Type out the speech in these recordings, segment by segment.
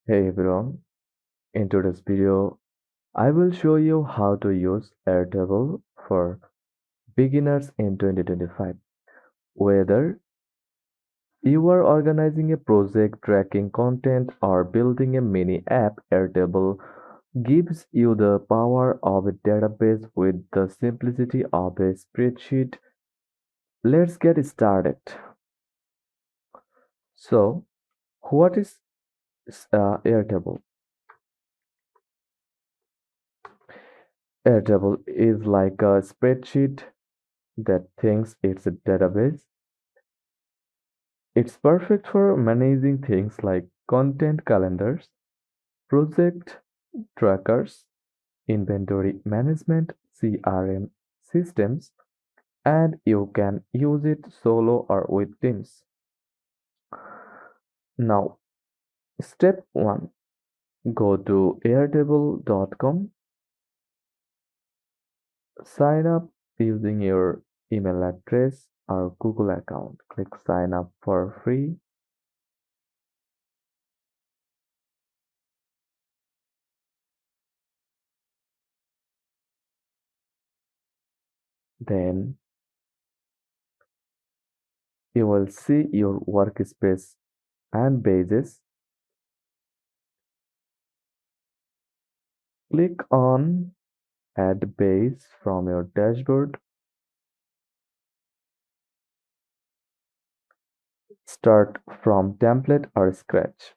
Hey everyone, in today's video, I will show you how to use Airtable for beginners in 2025. Whether you are organizing a project, tracking content, or building a mini app, Airtable gives you the power of a database with the simplicity of a spreadsheet. Let's get started. So, what is Airtable? Airtable is like a spreadsheet that thinks it's a database. It's perfect for managing things like content calendars, project trackers, inventory management, CRM systems, and you can use it solo or with teams. Now, step 1, go to airtable.com, sign up using your email address or Google account. Click sign up for free. Then you will see your workspace and pages. Click on Add Base from your dashboard. Start from template or scratch.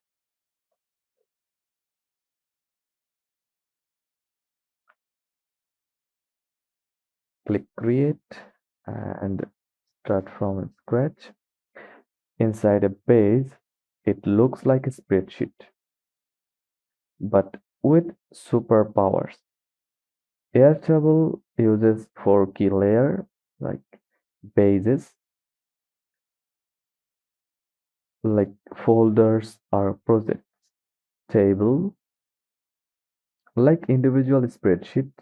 Click Create and start from scratch. Inside a base, it looks like a spreadsheet, but with superpowers. Airtable uses 4 key layers like bases, like folders or projects, table, like individual spreadsheets,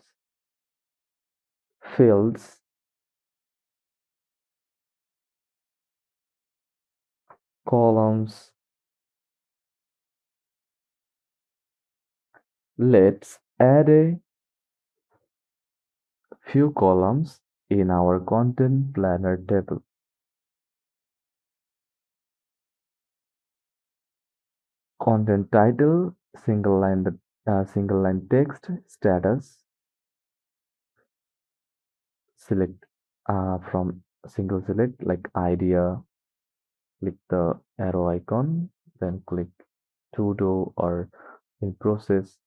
fields, columns. Let's add a few columns in our content planner table. Content title, single line text, status, select from single select like idea, click the arrow icon, then click to do or in process,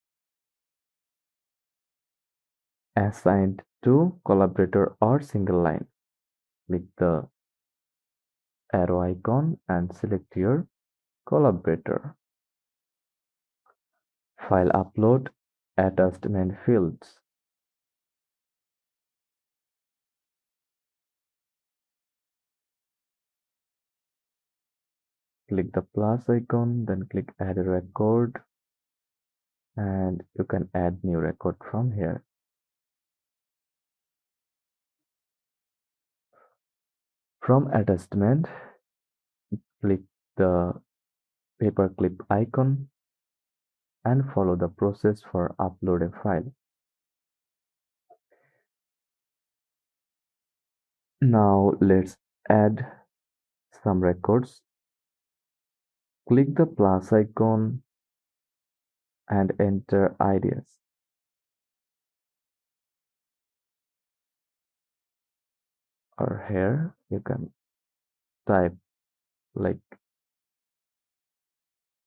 assigned to collaborator or single line. Click the arrow icon and select your collaborator. File upload, attachment fields. Click the plus icon, then click add a record, and you can add new record from here. From attachment, click the paperclip icon and follow the process for upload a file. Now let's add some records. Click the plus icon and enter ideas. Or here you can type like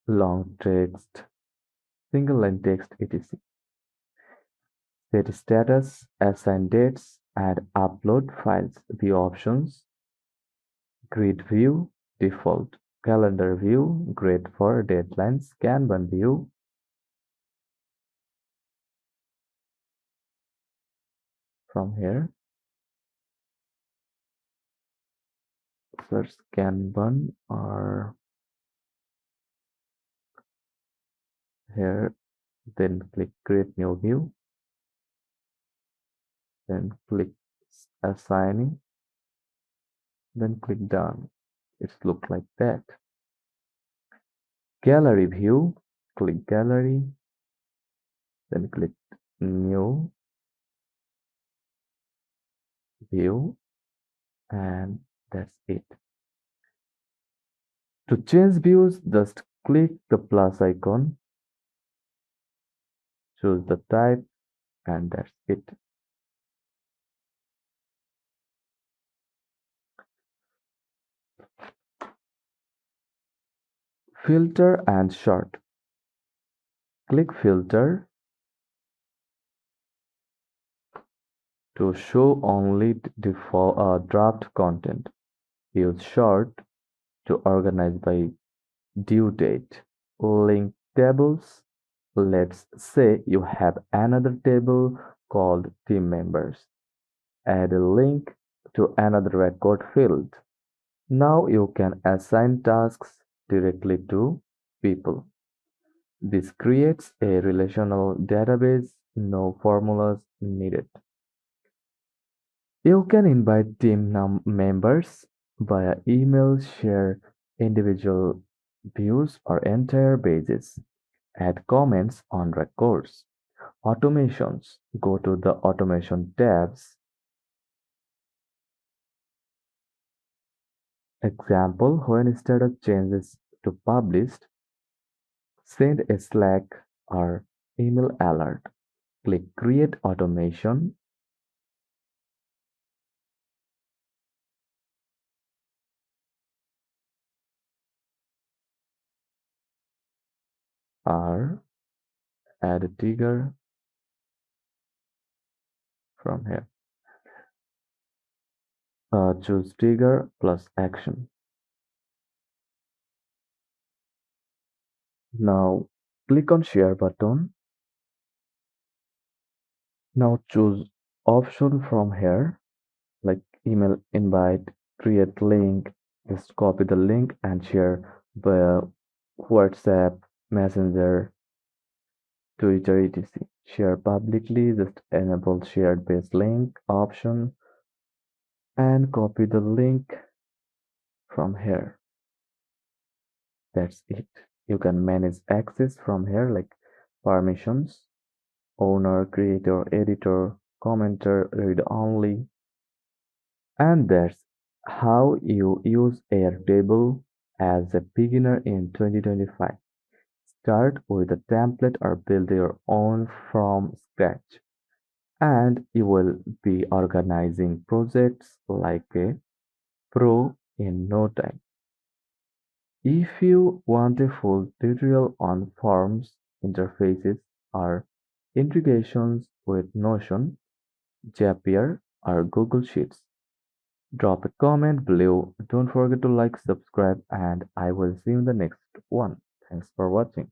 long text, single line text, etc. Set status, assign dates, add upload files, view options, grid view, default, calendar view, grid for deadlines, Kanban view, from here, search Kanban or here, then click create new view, then click assigning, then click done. It's look like that. Gallery view, click Gallery, then click New View, and that's it. To change views, just click the plus icon, choose the type, and that's it. Filter and sort. Click Filter to show only default draft content. Use Sort to organize by due date. Link tables. Let's say you have another table called team members. Add a link to another record field. Now you can assign tasks directly to people. This creates a relational database, no formulas needed. You can invite team members via email, share individual views or entire pages, add comments on records. Automations. Go to the automation tabs. Example, when status changes to published, send a Slack or email alert. Click Create Automation or add a trigger from here. Choose trigger plus action. Now click on Share button. Now choose option from here like email invite, create link. Just copy the link and share via WhatsApp, Messenger, Twitter, etc. Share publicly, just enable shared based link option and copy the link from here. That's it. You can manage access from here like permissions, owner, creator, editor, commenter, read only. And that's how you use Airtable as a beginner in 2025. Start with a template or build your own from scratch, and you will be organizing projects like a pro in no time. If you want a full tutorial on forms, interfaces, or integrations with Notion, Zapier, or Google Sheets, drop a comment below. Don't forget to like, subscribe, and I will see you in the next one. Thanks for watching.